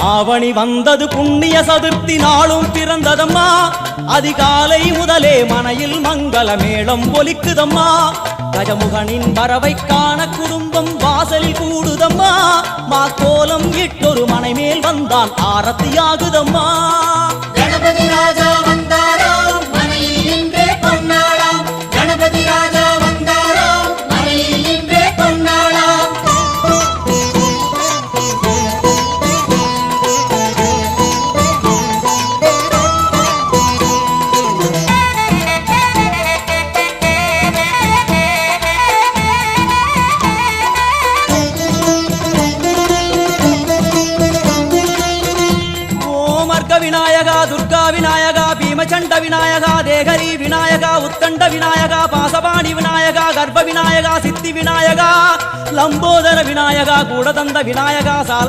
ஆவணி வந்தது புண்ணிய சதுர்த்தி நாளும் பிறந்ததம்மா அதிகாலை முதலே மனையில் மங்கள மேளம் ஒலிக்குதம்மா கஜமுகனின் வரவை காண குடும்பம் வாசலில் கூடுதம்மா மாக்கோலம் இட்டொரு மனை மேல் வந்தான் ஆரத்தியாகுதம்மா கணபதி ராஜா வந்தாராம் மனையில் நின்றே பொன்னாளாம் கணபதி ராஜா வந்தாராம் மனையில் நின்றே பொன்னாளாம் விநாயகா துர்கா விநாயகா பீமச்சண்ட விநாயகா தேகரி விநாயகா உத்தண்ட விநாயகா பாசபாணி விநாயகா கர்ப்ப விநாயகா சித்தி விநாயகா லம்போதர விநாயகா கூடதந்த விநாயகா